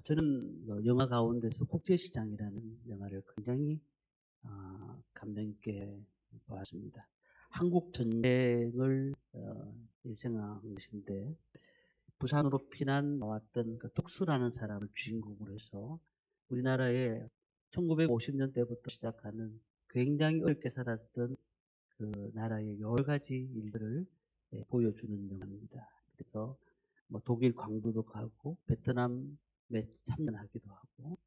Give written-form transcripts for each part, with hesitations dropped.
저는 영화 가운데서 국제시장이라는 영화를 굉장히 감명 있게 보았습니다. 한국 전쟁을 일생한 것인데 부산으로 피난 나왔던 그 덕수라는 사람을 주인공으로 해서 우리나라에 1950년대부터 시작하는 굉장히 어렵게 살았던 그 나라의 여러 가지 일들을 보여주는 영화입니다. 그래서 뭐 독일 광부도 가고 베트남에 참전하기도 하고.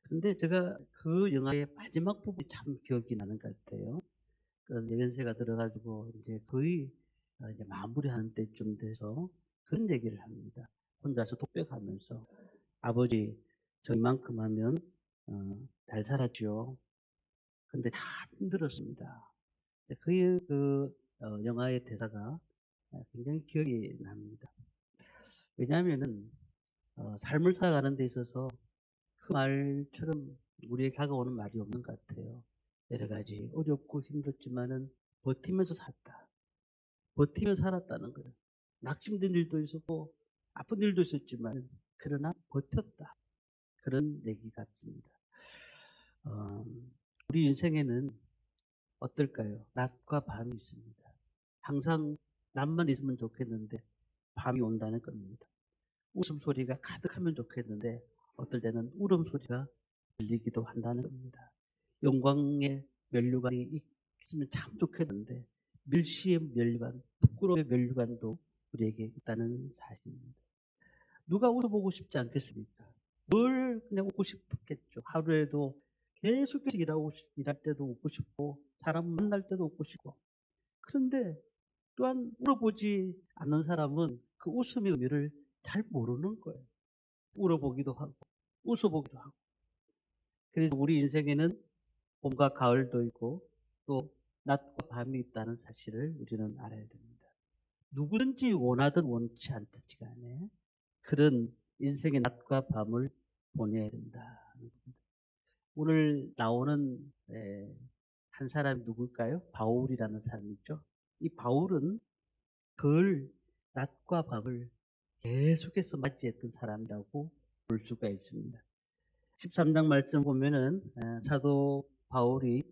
그런데 제가 그 영화의 마지막 부분이 참 기억이 나는 것 같아요. 그 연세가 들어가지고 이제 거의 이제 마무리하는 때쯤 돼서 그런 얘기를 합니다. 혼자서 독백하면서 아버지 저 이만큼 하면 잘 살았죠. 근데 다 힘들었습니다. 영화의 대사가 굉장히 기억이 납니다. 왜냐하면은 삶을 살아가는 데 있어서 그 말처럼 우리에게 다가오는 말이 없는 것 같아요. 여러 가지 어렵고 힘들지만은 버티면서 살았다. 버티면서 살았다는 거예요. 낙심된 일도 있었고 아픈 일도 있었지만 그러나 버텼다. 그런 얘기 같습니다. 우리 인생에는 어떨까요? 낮과 밤이 있습니다. 항상 낮만 있으면 좋겠는데 밤이 온다는 겁니다. 웃음소리가 가득하면 좋겠는데 어떨 때는 울음소리가 들리기도 한다는 겁니다. 영광의 면류관이 있으면 참 좋겠는데 멸시의 면류관, 부끄러움의 면류관도 우리에게 있다는 사실입니다. 누가 웃어보고 싶지 않겠습니까? 뭘 그냥 웃고 싶겠죠. 하루에도 계속해서 일할 때도 웃고 싶고 사람 만날 때도 웃고 싶고. 그런데 또한 울어보지 않는 사람은 그 웃음의 의미를 잘 모르는 거예요. 울어보기도 하고 웃어보기도 하고. 그래서 우리 인생에는 봄과 가을도 있고 또 낮과 밤이 있다는 사실을 우리는 알아야 됩니다. 누구든지 원하든 원치 않든지 간에 그런 인생의 낮과 밤을 보내야 된다. 오늘 나오는 한 사람이 누굴까요? 바울이라는 사람이죠. 이 바울은 그 낮과 밤을 계속해서 맞이했던 사람이라고 볼 수가 있습니다. 13장 말씀 보면은 사도 바울이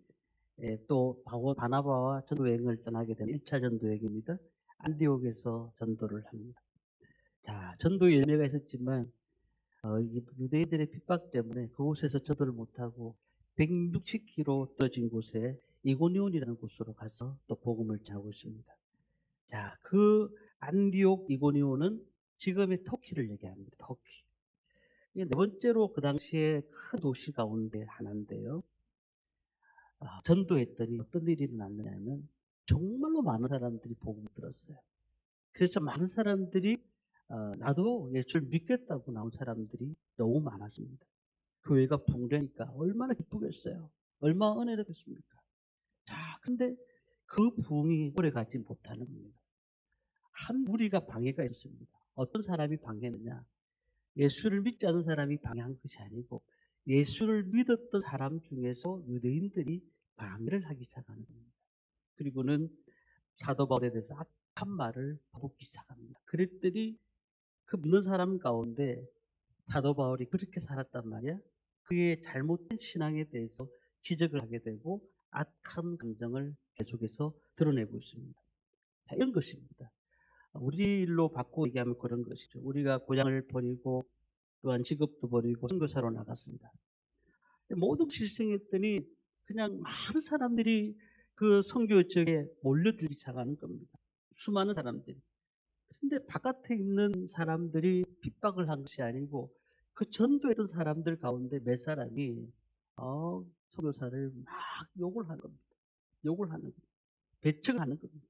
또 바나바와 전도 여행을 떠나게 된 1차 전도 여행입니다. 안디옥에서 전도를 합니다. 자, 전도 열매가 있었지만 유대인들의 핍박 때문에 그곳에서 전도를 못하고 160km 떨어진 곳에 이고니온이라는 곳으로 가서 또 복음을 전하고 있습니다. 자, 그 안디옥 이고니온은 지금의 터키를 얘기합니다. 터키. 이게 네 번째로 그 당시에 큰 도시 가운데 하나인데요. 전도했더니 어떤 일이 일어났느냐면 정말로 많은 사람들이 복음을 들었어요. 그래서 많은 사람들이 나도 예수를 믿겠다고 나온 사람들이 너무 많았습니다. 교회가 붕대니까 얼마나 기쁘겠어요. 얼마나 은혜롭겠습니까? 자, 근데 그 부흥이 오래 가지 못하는 겁니다. 한 무리가 방해가 있었습니다. 어떤 사람이 방해했느냐? 예수를 믿지 않은 사람이 방해한 것이 아니고 예수를 믿었던 사람 중에서 유대인들이 방해를 하기 시작하는 겁니다. 그리고는 사도 바울에 대해서 악한 말을 퍼붓기 시작합니다. 그랬더니 그 믿는 사람 가운데 사도 바울이 그렇게 살았단 말이야. 그의 잘못된 신앙에 대해서 지적을 하게 되고 악한 감정을 계속해서 드러내고 있습니다. 자, 이런 것입니다. 우리 일로 바꾸고 얘기하면 그런 것이죠. 우리가 고향을 버리고 또한 직업도 버리고 선교사로 나갔습니다. 모든 실생했더니 그냥 많은 사람들이 그 선교 지역에 몰려들기 시작하는 겁니다. 수많은 사람들이. 근데 바깥에 있는 사람들이 핍박을 한 것이 아니고 그 전도했던 사람들 가운데 몇 사람이 선교사를 막 욕을 하는 겁니다. 욕을 하는 겁니다. 배척하는 겁니다.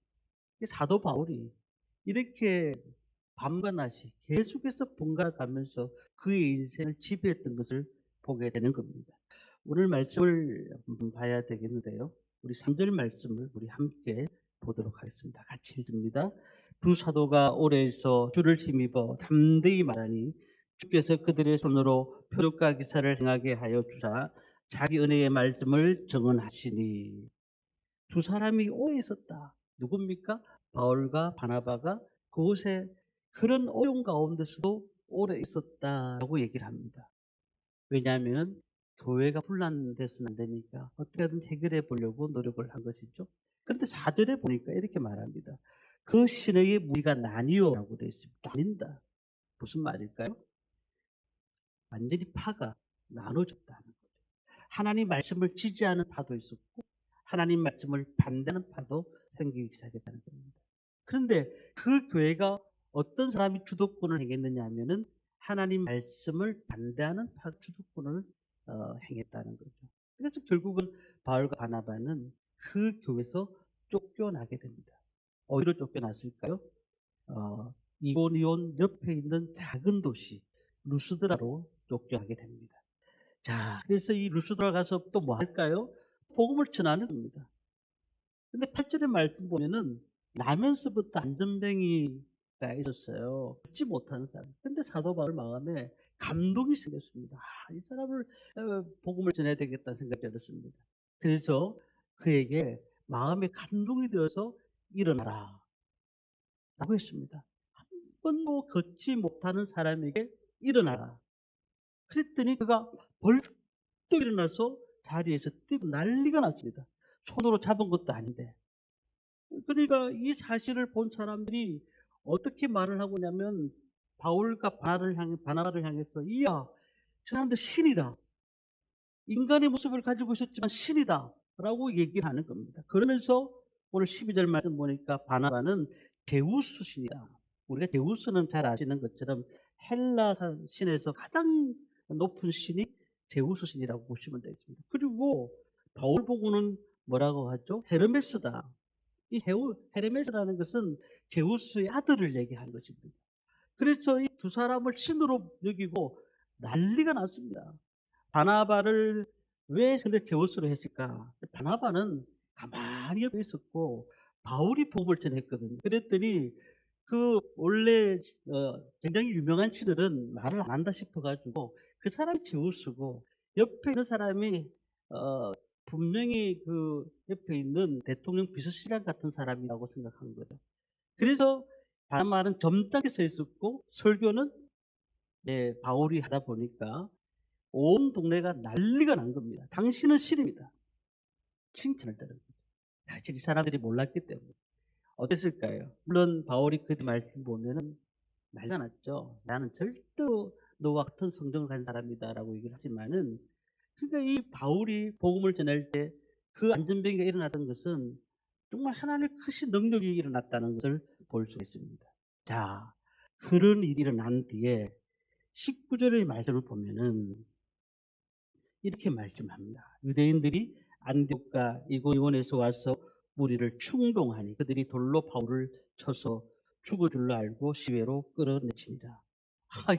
사도 바울이 이렇게 밤과 낮이 계속해서 번갈아가면서 그의 인생을 지배했던 것을 보게 되는 겁니다. 오늘 말씀을 한번 봐야 되겠는데요. 우리 3절 말씀을 우리 함께 보도록 하겠습니다. 같이 읽습니다. 두 사도가 오래에서 주를 힘입어 담대히 말하니 주께서 그들의 손으로 표적과 기사를 행하게 하여 주사 자기 은혜의 말씀을 증언하시니. 두 사람이 오래 있었다. 누굽니까? 바울과 바나바가 그곳에 그런 어려운 가운데서도 오래 있었다라고 얘기를 합니다. 왜냐하면 교회가 분란돼서는 안 되니까 어떻게든 해결해 보려고 노력을 한 것이죠. 그런데 4절에 보니까 이렇게 말합니다. 그 시내의 무리가 나뉘어라고 되어 있습니다. 나뉜다. 무슨 말일까요? 완전히 파가 나눠졌다는 거죠. 하나님 말씀을 지지하는 파도 있었고 하나님 말씀을 반대하는 파도 생기기 시작했다는 겁니다. 그런데 그 교회가 어떤 사람이 주도권을 행했느냐 하면은 하나님 말씀을 반대하는 파 주도권을 행했다는 거죠. 그래서 결국은 바울과 바나바는 그 교회에서 쫓겨나게 됩니다. 어디로 쫓겨났을까요? 이고니온 옆에 있는 작은 도시 루스드라로 쫓겨나게 됩니다. 자, 그래서 이 루스드라 가서 또 뭐 할까요? 복음을 전하는 겁니다. 근데 8절의 말씀 보면은 나면서부터 안전뱅이가 있었어요. 듣지 못하는 사람. 근데 사도 바울 마음에 감동이 생겼습니다. 이 사람을 복음을 전해야 되겠다는 생각이 들었습니다. 그래서 그에게 마음에 감동이 되어서 일어나라 라고 했습니다. 한 번도 걷지 못하는 사람에게 일어나라. 그랬더니 그가 벌떡 일어나서 자리에서 뛰고 난리가 났습니다. 손으로 잡은 것도 아닌데. 그러니까 이 사실을 본 사람들이 어떻게 말을 하고 있냐면 바울과 바나바를 향해서 이야, 저 사람들 신이다. 인간의 모습을 가지고 있었지만 신이다. 라고 얘기하는 겁니다. 그러면서 오늘 12절 말씀 보니까 바나바는 제우스 신이다. 우리가 제우스는 잘 아시는 것처럼 헬라 신에서 가장 높은 신이 제우스 신이라고 보시면 되겠습니다. 그리고 바울 보고는 뭐라고 하죠? 헤르메스다. 이 헤르메스라는 것은 제우스의 아들을 얘기하는 것입니다. 그래서 이 두 사람을 신으로 여기고 난리가 났습니다. 바나바를 왜 근데 제우스로 했을까? 바나바는 가만히 옆에 있었고 바울이 복음을 전했거든요. 그랬더니 그 원래 굉장히 유명한 신들은 말을 안 한다 싶어가지고 그 사람이 제우스고 옆에 있는 사람이 분명히 그 옆에 있는 대통령 비서실장 같은 사람이라고 생각한 거죠. 그래서 바나바는 점잖게 서 있었고 설교는 바울이 하다 보니까 온 동네가 난리가 난 겁니다. 당신은 신입니다. 칭찬을 들은 거죠. 사실 이 사람들이 몰랐기 때문에. 어땠을까요? 물론 바울이 그 말씀 보면은 난리가 났죠. 나는 절대 너와 같은 성정을 가진 사람이다라고 얘기를 하지만은 그러니까 이 바울이 복음을 전할 때 그 안전병기가 일어났던 것은 정말 하나님의 크신 능력이 일어났다는 것을 볼 수 있습니다. 자, 그런 일이 일어난 뒤에 19절의 말씀을 보면은 이렇게 말씀합니다. 유대인들이 안디옥과 이고니온에서 와서 무리를 충동하니 그들이 돌로 바울을 쳐서 죽어 줄로 알고 시외로 끌어내치니라.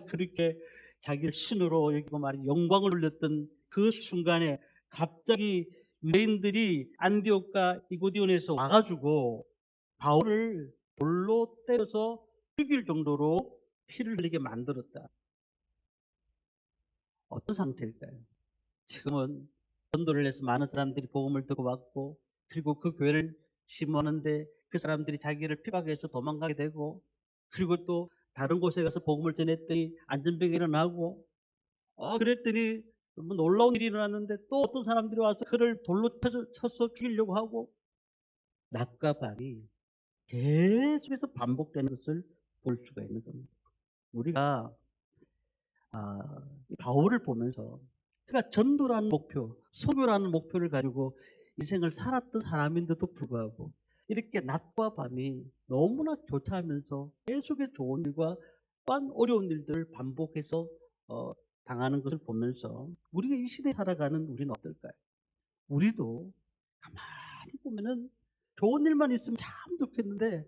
그렇게 자기를 신으로 여기고 말이 영광을 올렸던 그 순간에 갑자기 유대인들이 안디옥과 이고니온에서 와가지고 바울을 돌로 때려서 죽일 정도로 피를 흘리게 만들었다. 어떤 상태일까요? 지금은 전도를 해서 많은 사람들이 복음을 듣고 왔고 그리고 그 교회를 심었는데 그 사람들이 자기를 핍박해서 도망가게 되고 그리고 또 다른 곳에 가서 복음을 전했더니 안전병이 일어나고 그랬더니 뭐 놀라운 일이 일어났는데 또 어떤 사람들이 와서 그를 돌로 쳐서 죽이려고 하고 낮과 밤이 계속해서 반복되는 것을 볼 수가 있는 겁니다. 우리가 바울을 보면서 그가 전도라는 목표, 선교라는 목표를 가지고 인생을 살았던 사람인데도 불구하고 이렇게 낮과 밤이 너무나 교차하면서 계속의 좋은 일과 또한 어려운 일들을 반복해서 당하는 것을 보면서 우리가 이 시대에 살아가는 우리는 어떨까요? 우리도 가만히 보면은 좋은 일만 있으면 참 좋겠는데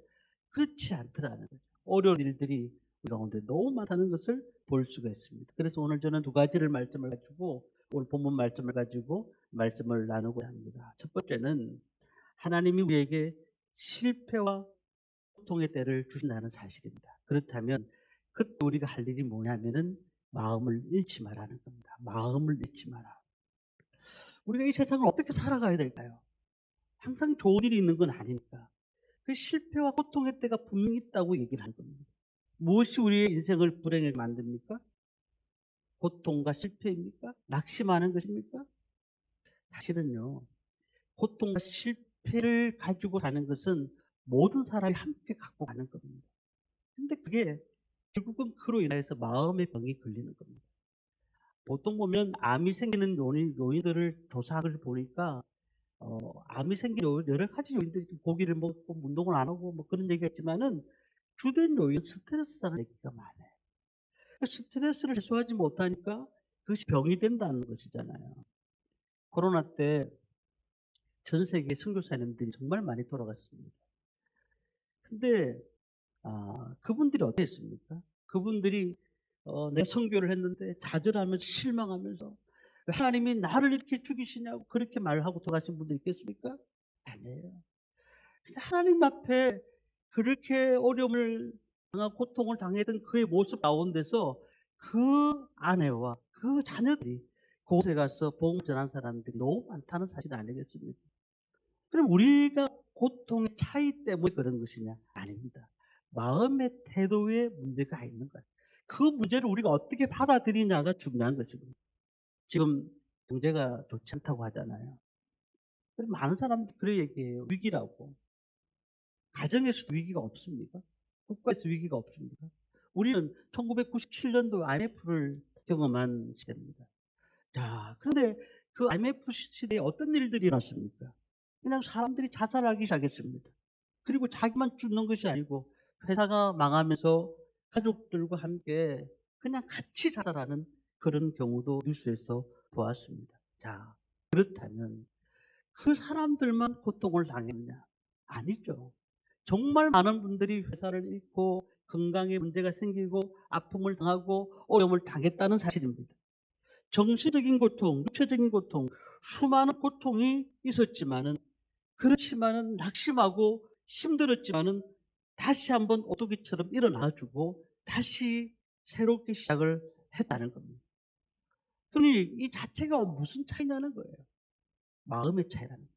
그렇지 않더라는 거죠. 어려운 일들이 우리 가운데 너무 많다는 것을 볼 수가 있습니다. 그래서 오늘 저는 두 가지를 말씀을 가지고 오늘 본문 말씀을 가지고 말씀을 나누고 합니다. 첫 번째는 하나님이 우리에게 실패와 고통의 때를 주신다는 사실입니다. 그렇다면 그때 우리가 할 일이 뭐냐면은 마음을 잃지 말라는 겁니다. 마음을 잃지 마라. 우리가 이 세상을 어떻게 살아가야 될까요? 항상 좋은 일이 있는 건 아니니까. 그 실패와 고통의 때가 분명히 있다고 얘기를 한 겁니다. 무엇이 우리의 인생을 불행하게 만듭니까? 고통과 실패입니까? 낙심하는 것입니까? 사실은요, 고통과 실패를 가지고 사는 것은 모든 사람이 함께 갖고 가는 겁니다. 근데 그게 결국은 그로 인해서 마음의 병이 걸리는 겁니다. 보통 보면 암이 생기는 요인들을 조사를 보니까 암이 생기는 여러 가지 요인들이 고기를 먹고 운동을 안 하고 뭐 그런 얘기가 있지만은 주된 요인은 스트레스라는 얘기가 많아요. 그 스트레스를 해소하지 못하니까 그것이 병이 된다는 것이잖아요. 코로나 때 전 세계 선교사님들이 정말 많이 돌아갔습니다. 근데 그분들이 어땠습니까? 그분들이 내가 선교를 했는데 좌절하면서 실망하면서 하나님이 나를 이렇게 죽이시냐고 그렇게 말하고 돌아가신 분들 있겠습니까? 아니에요. 근데 하나님 앞에 그렇게 어려움을 당하고 고통을 당했던 그의 모습 가운데서 그 아내와 그 자녀들이 그곳에 가서 복음 전한 사람들이 너무 많다는 사실 아니겠습니까? 그럼 우리가 고통의 차이 때문에 그런 것이냐? 아닙니다. 마음의 태도에 문제가 있는 거예요. 그 문제를 우리가 어떻게 받아들이냐가 중요한 것입니다. 지금 경제가 좋지 않다고 하잖아요. 그럼 많은 사람들이 그래 얘기해요. 위기라고. 가정에서도 위기가 없습니까? 국가에서 위기가 없습니까? 우리는 1997년도 IMF를 경험한 시대입니다. 자, 그런데 그 IMF 시대에 어떤 일들이 일어났습니까? 그냥 사람들이 자살하기 시작했습니다. 그리고 자기만 죽는 것이 아니고 회사가 망하면서 가족들과 함께 그냥 같이 자살하는 그런 경우도 뉴스에서 보았습니다. 자, 그렇다면 그 사람들만 고통을 당했냐? 아니죠. 정말 많은 분들이 회사를 잃고 건강에 문제가 생기고 아픔을 당하고 어려움을 당했다는 사실입니다. 정신적인 고통, 육체적인 고통, 수많은 고통이 있었지만은 그렇지만은 낙심하고 힘들었지만은 다시 한번 오토기처럼 일어나주고 다시 새롭게 시작을 했다는 겁니다. 그러니 이 자체가 무슨 차이냐는 거예요. 마음의 차이라는 거예요.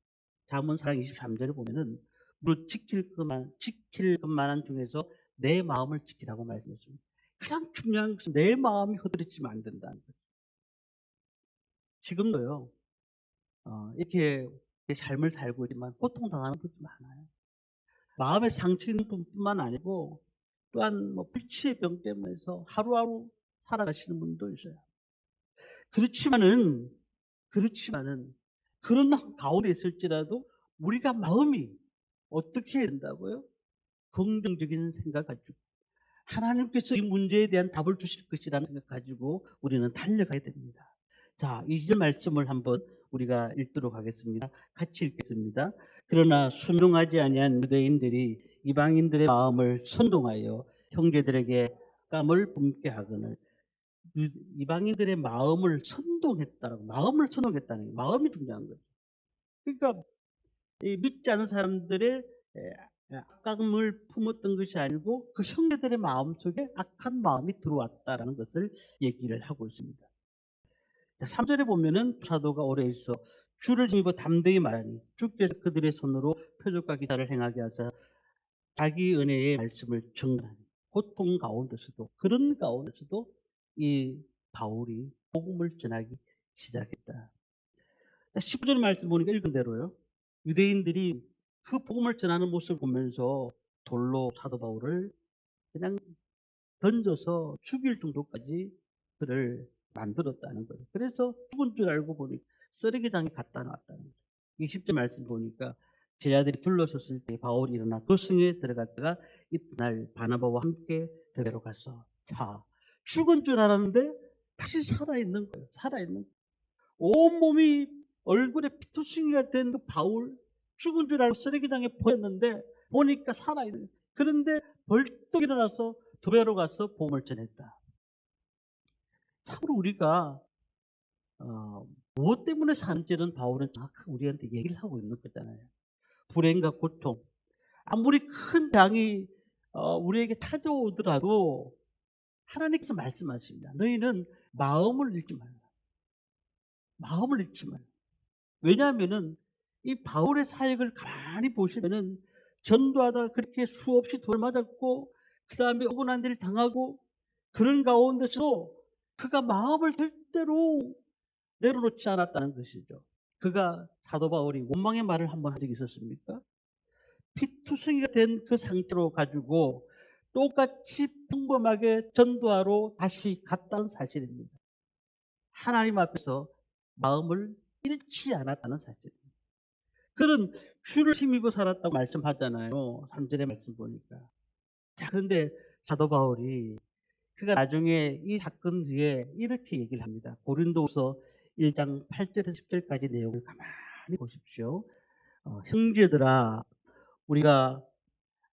잠언 4장 23절에 보면은 무릇 지킬 것만한 중에서 내 마음을 지키라고 말씀했습니다. 가장 중요한 것은 내 마음이 흐드러지면 안 된다는 거죠. 지금도요, 이렇게 삶을 살고 있지만 고통당하는 분이 많아요. 마음의 상처 있는 분뿐만 아니고 또한 뭐 불치의 병 때문에 해서 하루하루 살아가시는 분도 있어요. 그렇지만은 그런 가운데 있을지라도 우리가 마음이 어떻게 해야 된다고요? 긍정적인 생각 가지고 하나님께서 이 문제에 대한 답을 주실 것이라는 생각 가지고 우리는 달려가야 됩니다. 자, 2절 말씀을 한번 우리가 읽도록 하겠습니다. 같이 읽겠습니다. 그러나 순종하지 아니한 유대인들이 이방인들의 마음을 선동하여 형제들에게 감을 품게 하거늘. 이방인들의 마음을 선동했다라고. 마음을 선동했다는 게 마음이 중요한 거죠. 그러니까 이 믿지 않은 사람들의 악감을 품었던 것이 아니고 그 형제들의 마음속에 악한 마음이 들어왔다라는 것을 얘기를 하고 있습니다. 자, 3절에 보면은 사도가 오래 있어 주를 힘입어 담대히 말하니 주께서 그들의 손으로 표적과 기사를 행하게 하사 자기 은혜의 말씀을 증언하니. 고통 가운데서도 그런 가운데서도 이 바울이 복음을 전하기 시작했다. 19절 말씀 보니까 읽은 대로요. 유대인들이 그 복음을 전하는 모습을 보면서 돌로 사도 바울을 그냥 던져서 죽일 정도까지 그를 만들었다는 거예요. 그래서 죽은 줄 알고 보니 쓰레기장에 갖다 놨다는 거예요. 20절 말씀 보니까 제자들이 둘러섰을 때 바울이 일어나 그 성에 들어갔다가 이튿날 바나바와 함께 대배로 가서 죽은 줄 알았는데 다시 살아있는 거예요. 살아있는 거예요. 온몸이 얼굴에 피투성이가 된 그 바울, 죽은 줄 알고 쓰레기장에 보였는데 보니까 살아있는 거예요. 그런데 벌떡 일어나서 도배로 가서 복음을 전했다. 참으로 우리가 무엇 때문에 사는지는 바울은 정확하게 우리한테 얘기를 하고 있는 거잖아요. 불행과 고통, 아무리 큰 장이 우리에게 찾아오더라도 하나님께서 말씀하십니다. 너희는 마음을 잃지 말라. 마음을 잃지 말라. 왜냐하면은 이 바울의 사역을 가만히 보시면은 전도하다가 그렇게 수없이 돌 맞았고 그 다음에 억울한 일을 당하고 그런 가운데서도 그가 마음을 절대로 내려놓지 않았다는 것이죠. 그가 사도 바울이 원망의 말을 한번 한 적이 있었습니까? 피투성이가 된 그 상태로 가지고 똑같이 평범하게 전도하러 다시 갔다는 사실입니다. 하나님 앞에서 마음을 잃지 않았다는 사실입니다. 그는 주를 힘입어 살았다고 말씀하잖아요. 3절의 말씀 보니까. 자, 그런데 사도 바울이 그가 나중에 이 사건 뒤에 이렇게 얘기를 합니다. 고린도후서 1장 8절에서 10절까지 내용을 가만히 보십시오. 형제들아, 우리가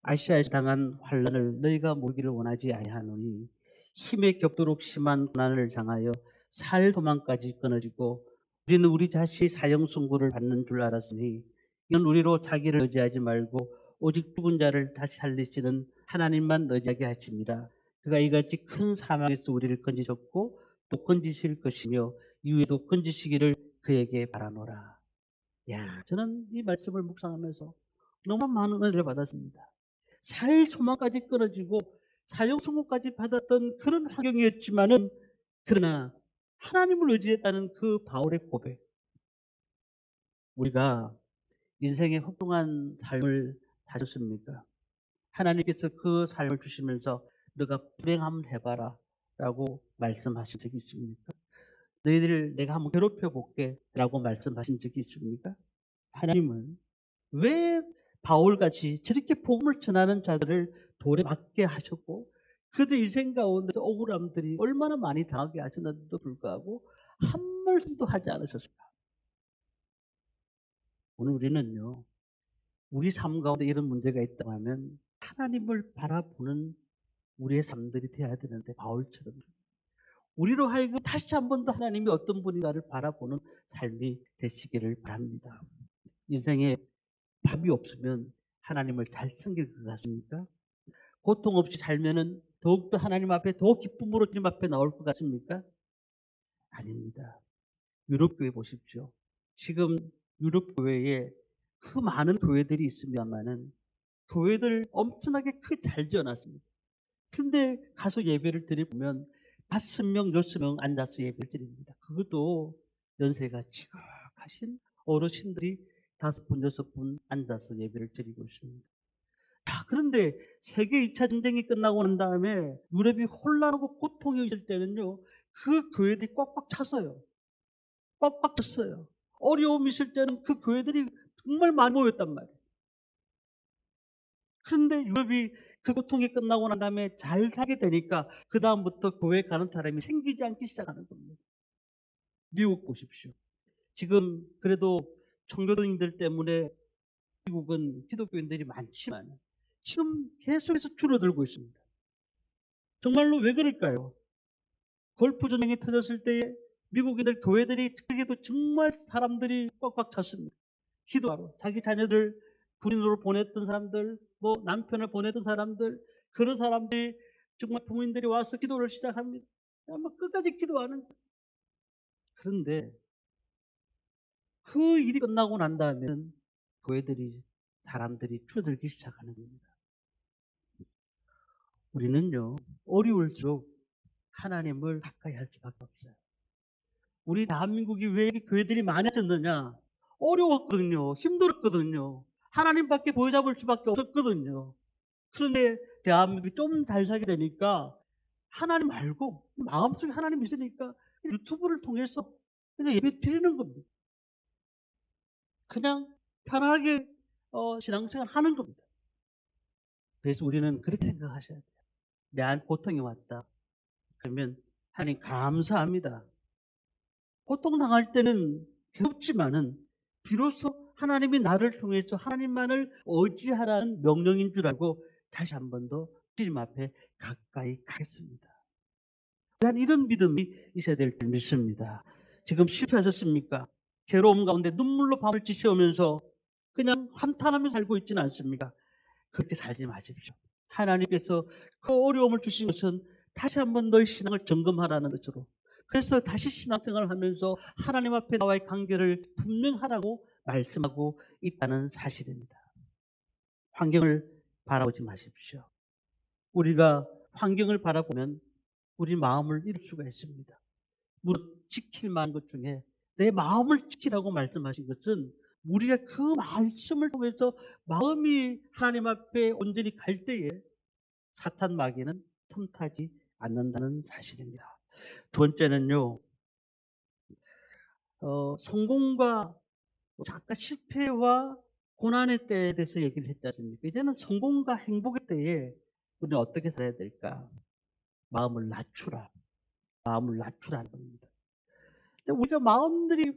아시아에서 당한 환난을 너희가 모르기를 원하지 아니하노니 힘에 겹도록 심한 고난을 당하여 살 소망까지 끊어지고 우리는 우리 자신이 사형 선고를 받는 줄 알았으니 이건 우리로 자기를 의지하지 말고 오직 죽은 자를 다시 살리시는 하나님만 의지하게 하십니다. 그가 이같이 큰 사망에서 우리를 건지셨고 또 건지실 것이며 이후에도 건지시기를 그에게 바라노라. 야, 저는 이 말씀을 묵상하면서 너무 많은 은혜를 받았습니다. 사회 소망까지 끊어지고 사형 선고까지 받았던 그런 환경이었지만은 그러나 하나님을 의지했다는 그 바울의 고백, 우리가 인생의 훌륭한 삶을 사셨습니까? 하나님께서 그 삶을 주시면서 너가 불행 한번 해봐라 라고 말씀하신 적이 있습니까? 너희들을 내가 한번 괴롭혀 볼게 라고 말씀하신 적이 있습니까? 하나님은 왜 바울같이 저렇게 복음을 전하는 자들을 돌에 맞게 하셨고 그들 인생 가운데서 억울함들이 얼마나 많이 당하게 하셨는데도 불구하고 한 말씀도 하지 않으셨을까? 오늘 우리는요, 우리 삶 가운데 이런 문제가 있다고 하면 하나님을 바라보는 우리의 삶들이 돼야 되는데 바울처럼 우리로 하여금 다시 한 번 더 하나님이 어떤 분인가를 바라보는 삶이 되시기를 바랍니다. 인생에 밥이 없으면 하나님을 잘 섬길 것 같습니까? 고통 없이 살면은 더욱더 하나님 앞에 더 기쁨으로 주님 앞에 나올 것 같습니까? 아닙니다. 유럽 교회 보십시오. 지금 유럽 교회에 그 많은 교회들이 있습니다만은 교회들 엄청나게 크게 잘 지어놨습니다. 근데 가서 예배를 드리면 5명, 6명 앉아서 예배를 드립니다. 그것도 연세가 지각하신 어르신들이 5분, 6분 앉아서 예배를 드리고 있습니다. 자, 그런데 세계 2차 전쟁이 끝나고 난 다음에 유럽이 혼란하고 고통이 있을 때는요, 그 교회들이 꽉꽉 찼어요. 꽉꽉 찼어요. 어려움이 있을 때는 그 교회들이 정말 많이 모였단 말이에요. 그런데 유럽이 그 고통이 끝나고 난 다음에 잘 살게 되니까 그 다음부터 교회 가는 사람이 생기지 않기 시작하는 겁니다. 미국 보십시오. 지금 그래도 청교도인들 때문에 미국은 기독교인들이 많지만 지금 계속해서 줄어들고 있습니다. 정말로 왜 그럴까요? 골프 전쟁이 터졌을 때에 미국인들 교회들이 특히도 정말 사람들이 꽉꽉 찼습니다. 기도하러 자기 자녀들 군인으로 보냈던 사람들, 뭐 남편을 보냈던 사람들, 그런 사람들이 정말 부모님들이 와서 기도를 시작합니다. 아마 끝까지 기도하는. 그런데 그 일이 끝나고 난 다음에는 교회들이 사람들이 줄어들기 시작하는 겁니다. 우리는요, 어려울수록 하나님을 가까이 할 수밖에 없어요. 우리 대한민국이 왜 이렇게 교회들이 많아졌느냐? 어려웠거든요. 힘들었거든요. 하나님밖에 보여잡을 수밖에 없었거든요. 그런데 대한민국이 좀 잘 살게 되니까 하나님 말고 마음속에 하나님 있으니까 유튜브를 통해서 그냥 예배 드리는 겁니다. 그냥 편하게 신앙생활 하는 겁니다. 그래서 우리는 그렇게 생각하셔야 돼요. 내한테 고통이 왔다. 그러면 하나님 감사합니다. 고통당할 때는 괴롭지만은 비로소 하나님이 나를 통해서 하나님만을 의지하라는 명령인 줄 알고 다시 한 번 더 주님 앞에 가까이 가겠습니다. 난 이런 믿음이 있어야 될 줄 믿습니다. 지금 실패하셨습니까? 괴로움 가운데 눈물로 밤을 지새우면서 그냥 한탄하며 살고 있지는 않습니까? 그렇게 살지 마십시오. 하나님께서 그 어려움을 주신 것은 다시 한번 너의 신앙을 점검하라는 것으로, 그래서 다시 신앙생활을 하면서 하나님 앞에 나와의 관계를 분명하라고 말씀하고 있다는 사실입니다. 환경을 바라보지 마십시오. 우리가 환경을 바라보면 우리 마음을 잃을 수가 있습니다. 무릇 지킬 만한 것 중에 내 마음을 지키라고 말씀하신 것은 우리가 그 말씀을 통해서 마음이 하나님 앞에 온전히 갈 때에 사탄 마귀는 틈타지 않는다는 사실입니다. 두 번째는요, 성공과 아까 실패와 고난의 때에 대해서 얘기를 했지 않습니까? 이제는 성공과 행복의 때에 우리는 어떻게 살아야 될까? 마음을 낮추라. 마음을 낮추라는 겁니다. 근데 우리가 마음들이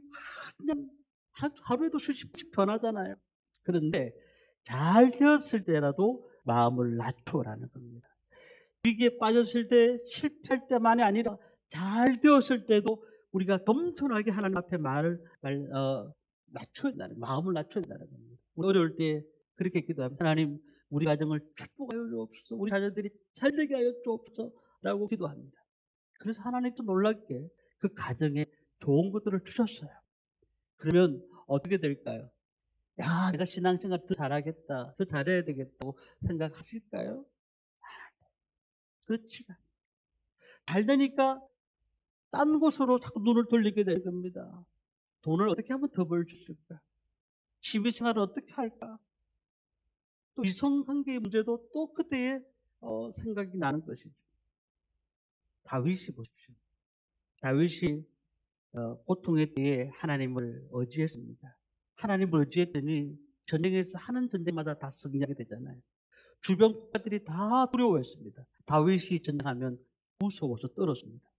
그냥 하루에도 수십 번씩 변하잖아요. 그런데 잘 되었을 때라도 마음을 낮추라는 겁니다. 위기에 빠졌을 때, 실패할 때만이 아니라 잘 되었을 때도 우리가 겸손하게 하나님 앞에 낮춰야 된다는, 마음을 낮춰야 된다는 겁니다. 어려울 때 그렇게 기도합니다. 하나님, 우리 가정을 축복하여 주옵소서, 우리 자녀들이 잘되게 하여 주옵소서 라고 기도합니다. 그래서 하나님도 놀랍게 그 가정에 좋은 것들을 주셨어요. 그러면 어떻게 될까요? 야, 내가 신앙생활 더 잘하겠다, 더 잘해야 되겠다고 생각하실까요? 그렇지가 않아요. 잘 되니까 딴 곳으로 자꾸 눈을 돌리게 될 겁니다. 돈을 어떻게 하면 더 벌 수 있을까? 취미생활을 어떻게 할까? 또 이성관계의 문제도 또 그때에 생각이 나는 것이죠. 다윗이 보십시오. 다윗이 고통에 대해 하나님을 의지했습니다. 하나님을 의지했더니 전쟁에서 하는 전쟁마다 다 승리하게 되잖아요. 주변 국가들이 다 두려워했습니다. 다윗이 전쟁하면 무서워서 떨었습니다.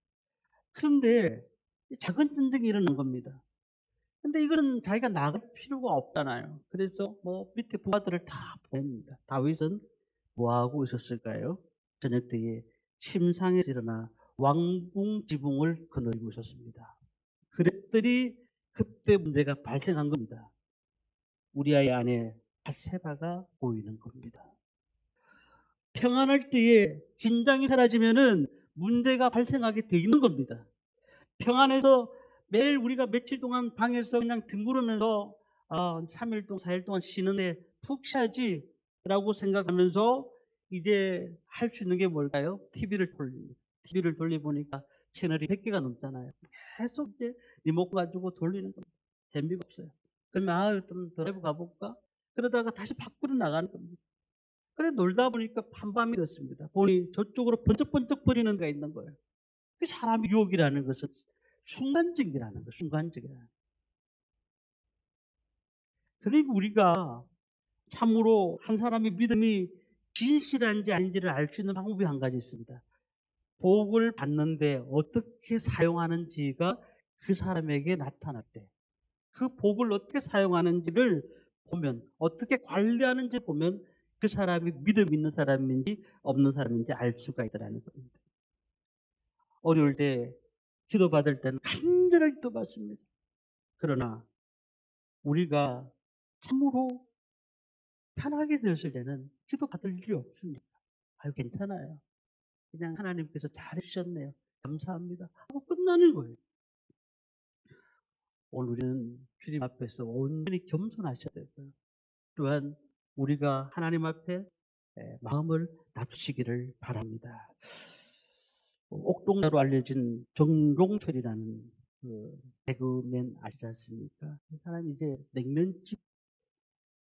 그런데 작은 전쟁이 일어난 겁니다. 근데 이건 자기가 나갈 필요가 없잖아요. 그래서 밑에 부하들을 다 보냅니다. 다윗은 뭐 하고 있었을까요? 저녁 때에 침상에서 일어나 왕궁 지붕을 거느리고 있었습니다. 그랬더니 그때 문제가 발생한 겁니다. 우리아의 아내 밧세바가 보이는 겁니다. 평안할 때에 긴장이 사라지면은 문제가 발생하게 돼 있는 겁니다. 평안해서 매일 우리가 며칠 동안 방에서 그냥 뒹구르면서 3일 동안 4일 동안 쉬는데 푹 쉬야지 라고 생각하면서 이제 할 수 있는 게 뭘까요? TV를 돌립니다. TV를 돌려보니까 채널이 100개가 넘잖아요. 계속 이제 리모컨 가지고 돌리는 겁니다. 재미가 없어요. 그러면 좀 드라이브 가볼까? 그러다가 다시 밖으로 나가는 겁니다. 그래 놀다 보니까 한밤이 됐습니다. 보니 저쪽으로 번쩍번쩍 거리는 데가 있는 거예요. 그 사람의 유혹이라는 것은 순간적이라는 거예요. 순간적이라는 거예요. 그러니까 우리가 참으로 한 사람의 믿음이 진실한지 아닌지를 알 수 있는 방법이 한 가지 있습니다. 복을 받는데 어떻게 사용하는지가 그 사람에게 나타날 때, 그 복을 어떻게 사용하는지를 보면, 어떻게 관리하는지 보면 그 사람이 믿음 있는 사람인지 없는 사람인지 알 수가 있다는 겁니다. 어려울 때 기도받을 때는 간절하게 기도받습니다. 그러나 우리가 참으로 편하게 되었을 때는 기도받을 일이 없습니다. 아유, 괜찮아요. 그냥 하나님께서 잘해주셨네요. 감사합니다. 하고 끝나는 거예요. 오늘 우리는 주님 앞에서 온전히 겸손하셔야 되고요. 또한 우리가 하나님 앞에 마음을 낮추시기를 바랍니다. 옥동자로 알려진 정종철이라는 그 개그맨 아시지 않습니까? 그 사람이 이제 냉면집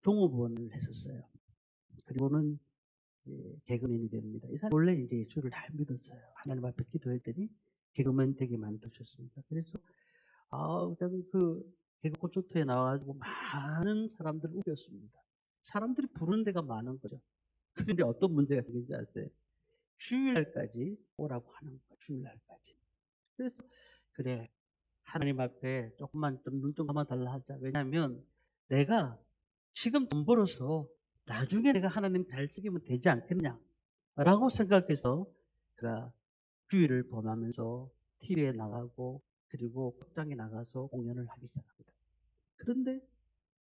종업원을 했었어요. 그리고는 개그맨이 됩니다. 이 사람 원래 이제 예수를 잘 믿었어요. 하나님 앞에 기도했더니 개그맨 되게 만드셨습니다. 그래서 그냥 그 개그 콘서트에 나와가지고 많은 사람들을 웃겼습니다. 사람들이 부르는 데가 많은 거죠. 그런데 어떤 문제가 생긴지 아세요? 주일날까지 오라고 하는 거예요. 주일날까지. 그래서 그래, 하나님 앞에 조금만 좀 눈 좀 감아 달라 하자. 왜냐하면 내가 지금 돈 벌어서 나중에 내가 하나님 잘 쓰기면 되지 않겠냐 라고 생각해서 그가 주일을 범하면서 TV에 나가고 그리고 극장에 나가서 공연을 하기 시작합니다. 그런데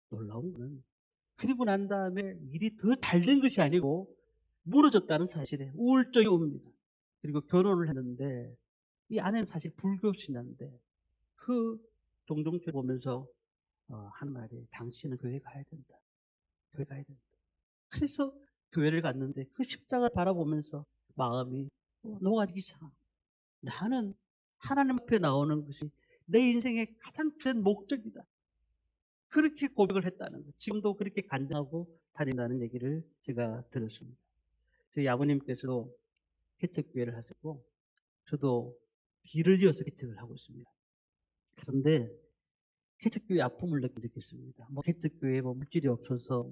놀라운 거는 그리고 난 다음에 일이 더 잘 된 것이 아니고 무너졌다는 사실에 우울증이 옵니다. 그리고 결혼을 했는데 이 아내는 사실 불교 신자인데 그 종종철 보면서 한 말이 당신은 교회 가야 된다. 교회 가야 된다. 그래서 교회를 갔는데 그 십자가를 바라보면서 마음이 녹아지기 시작합니다. 나는 하나님 앞에 나오는 것이 내 인생의 가장 큰 목적이다. 그렇게 고백을 했다는 거예요. 지금도 그렇게 간증하고 다닌다는 얘기를 제가 들었습니다. 저희 아버님께서도 개척교회를 하셨고 저도 뒤를 이어서 개척을 하고 있습니다. 그런데 개척교회 아픔을 느낀 적이 있습니다. 개척교회 물질이 없어서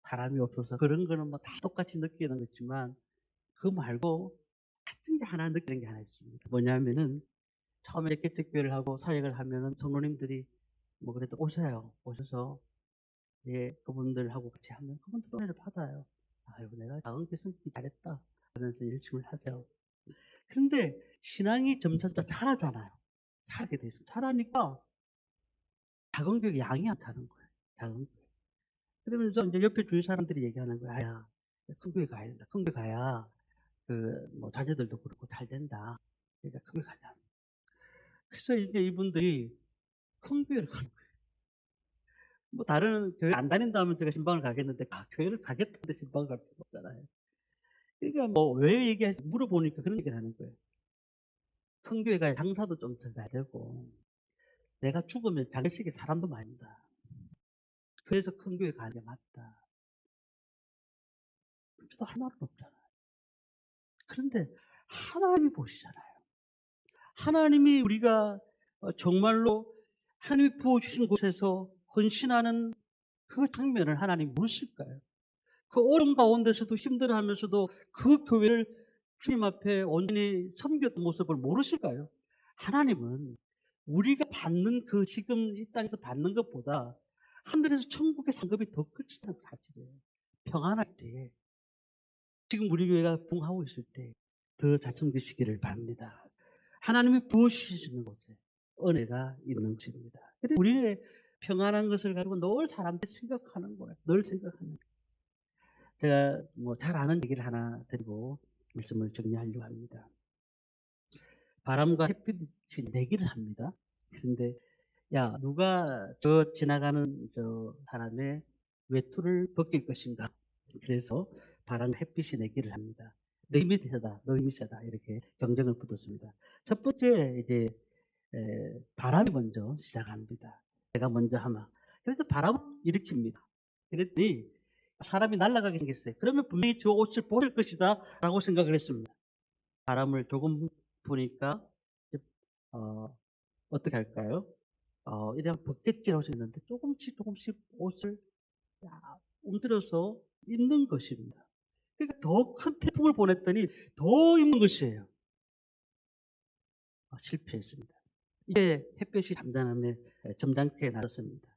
사람이 없어서 그런 거는 다 똑같이 느끼는 거지만 그거 말고 같은 게 하나 느끼는 게 하나 있습니다. 뭐냐면은 처음에 개척교회를 하고 사역을 하면은 성도님들이 그래도 오셔요. 오셔서 그분들하고 같이 하면 그분들도 은혜를 받아요. 아이고 내가 작은 교회 섬기기 잘했다 하면서 열심히 하세요. 그런데 신앙이 점차 자라잖아요. 자라게 돼 있어요. 자라니까 작은 교회 양이 안 차는 거예요. 작은 교회. 그러면서 이제 옆에 주위 사람들이 얘기하는 거야. 야, 큰 교회 가야 된다. 큰 교회 가야 자녀들도 그렇고 잘 된다. 그러니까 큰 교회 가자. 그래서 이제 이분들이 큰 교회를 가는 거예요. 다른 교회 안 다닌다면 제가 신방을 가겠는데 교회를 가겠다는데 신방을 갈 필요가 없잖아요. 그러니까 왜 얘기하지 물어보니까 그런 얘기를 하는 거예요. 큰 교회 가야 장사도 좀 잘 되고 내가 죽으면 장례식에 사람도 많이 온다. 그래서 큰 교회 가는 게 맞다. 저도 할 말은 없잖아요. 그런데 하나님이 보시잖아요. 하나님이 우리가 정말로 하나님이 부어주신 곳에서 헌신하는 그 장면을 하나님 모르실까요? 그 어려움 가운데서도 힘들어하면서도 그 교회를 주님 앞에 온전히 섬겼던 모습을 모르실까요? 하나님은 우리가 받는 지금 이 땅에서 받는 것보다 하늘에서 천국의 상급이 더 크다는 사실이에요. 평안할 때, 지금 우리 교회가 부흥하고 있을 때 더 잘 섬기시기를 바랍니다. 하나님이 부어주시는 곳에 은혜가 있는 것입니다. 우리의 평안한 것을 가지고 늘 사람들이 생각하는 거예요. 늘 생각하는 거예요. 제가 잘 아는 얘기를 하나 드리고 말씀을 정리하려고 합니다. 바람과 햇빛이 내기를 합니다. 그런데 야, 누가 저 지나가는 저 사람의 외투를 벗길 것인가? 그래서 바람과 햇빛이 내기를 합니다. 너 힘이 세다, 너 힘이 세다 이렇게 경쟁을 붙었습니다. 첫 번째 이제 바람이 먼저 시작합니다. 내가 먼저 하마. 그래서 바람을 일으킵니다. 그랬더니 사람이 날아가게 생겼어요. 그러면 분명히 저 옷을 벗을 것이다 라고 생각을 했습니다. 바람을 조금 부니까 어떻게 할까요? 이냥 벗겠지라고 생각했는데 조금씩 옷을 움들여서 입는 것입니다. 그러니까 더 큰 태풍을 보냈더니 더 입는 것이에요. 실패했습니다. 이게 햇볕이 잠잠함에 점잖게 나섰습니다.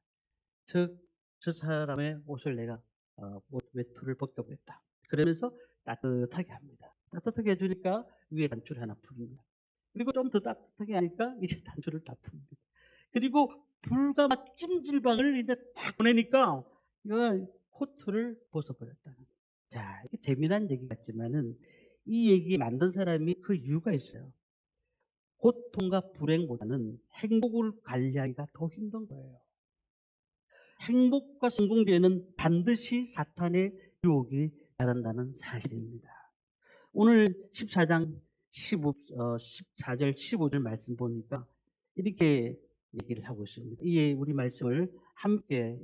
저 사람의 옷을 내가 외투를 벗겨보겠다. 그러면서 따뜻하게 합니다. 따뜻하게 해주니까 위에 단추를 하나 풉니다. 그리고 좀 더 따뜻하게 하니까 이제 단추를 다 풉니다. 그리고 불과 막 찜질방을 이제 딱 보내니까 이거 코트를 벗어버렸다는 거예요. 자, 이게 재미난 얘기 같지만은 이 얘기 만든 사람이 그 이유가 있어요. 고통과 불행보다는 행복을 관리하기가 더 힘든 거예요. 행복과 성공 뒤에는 반드시 사탄의 유혹이 따른다는 사실입니다. 오늘 14장 14절 15절 말씀 보니까 이렇게 얘기를 하고 있습니다. 이 우리 말씀을 함께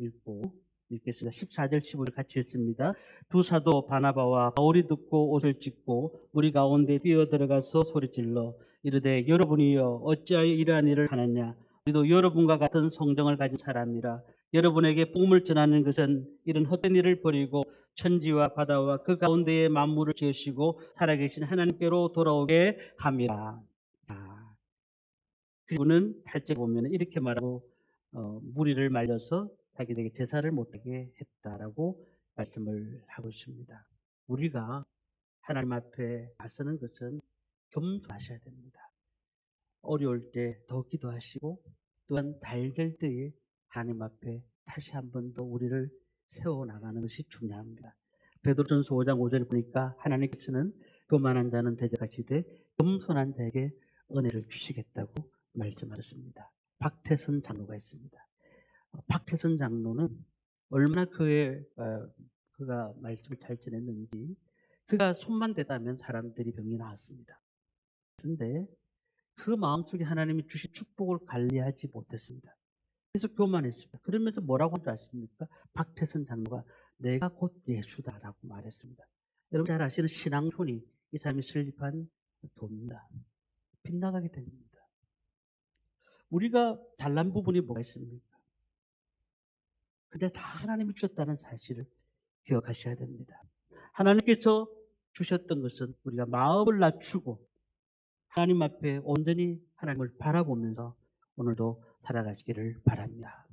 읽겠습니다. 14절 15절 같이 읽습니다. 두 사도 바나바와 바울이 듣고 옷을 찢고 무리 가운데 뛰어들어가서 소리질러 이르되 여러분이여 어찌하여 이러한 일을 하느냐. 우리도 여러분과 같은 성정을 가진 사람이라. 여러분에게 복음을 전하는 것은 이런 헛된 일을 버리고 천지와 바다와 그 가운데에 만물을 지으시고 살아계신 하나님께로 돌아오게 합니다. 그리고는 8절 보면 이렇게 말하고 무리를 말려서 자기들에게 제사를 못하게 했다라고 말씀을 하고 있습니다. 우리가 하나님 앞에 나서는 것은 겸손하셔야 됩니다. 어려울 때 더 기도하시고 또한 잘 될 때에 하나님 앞에 다시 한 번 더 우리를 세워나가는 것이 중요합니다. 베드로전서 5장 5절에 보니까 하나님께서는 교만한 자는 대적하시되 겸손한 자에게 은혜를 주시겠다고 말씀하셨습니다. 박태선 장로가 있습니다. 박태선 장로는 얼마나 그가 말씀을 잘 전했는지 그가 손만 대다면 사람들이 병이 나았습니다. 그런데 그 마음속에 하나님이 주신 축복을 관리하지 못했습니다. 그래서 교만했습니다. 그러면서 뭐라고 한 줄 아십니까? 박태선 장로가 내가 곧 예수다라고 말했습니다. 여러분 잘 아시는 신앙촌이 이 사람이 설립한 도입니다. 빗나가게 됩니다. 우리가 잘난 부분이 뭐가 있습니까? 근데 다 하나님이 주셨다는 사실을 기억하셔야 됩니다. 하나님께서 주셨던 것은 우리가 마음을 낮추고 하나님 앞에 온전히 하나님을 바라보면서 오늘도 살아가시기를 바랍니다.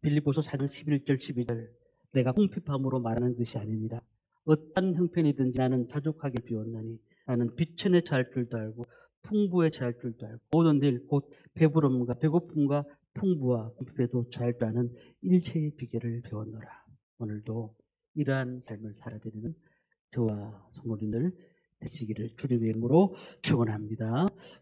빌립보서 4장 11절 12절 내가 궁핍함으로 말하는 것이 아니니라 어떤 형편이든지 나는 자족하게 비웠나니 나는 비천에 처할 줄도 알고 풍부에 처할 줄도 알고 모든 일 곧 배부름과 배고픔과 풍부와 궁핍에도 처할 줄 아는 일체의 비결을 배웠노라. 오늘도 이러한 삶을 살아드리는 저와 성도님들 되시기를 주님의 이름으로 축원합니다.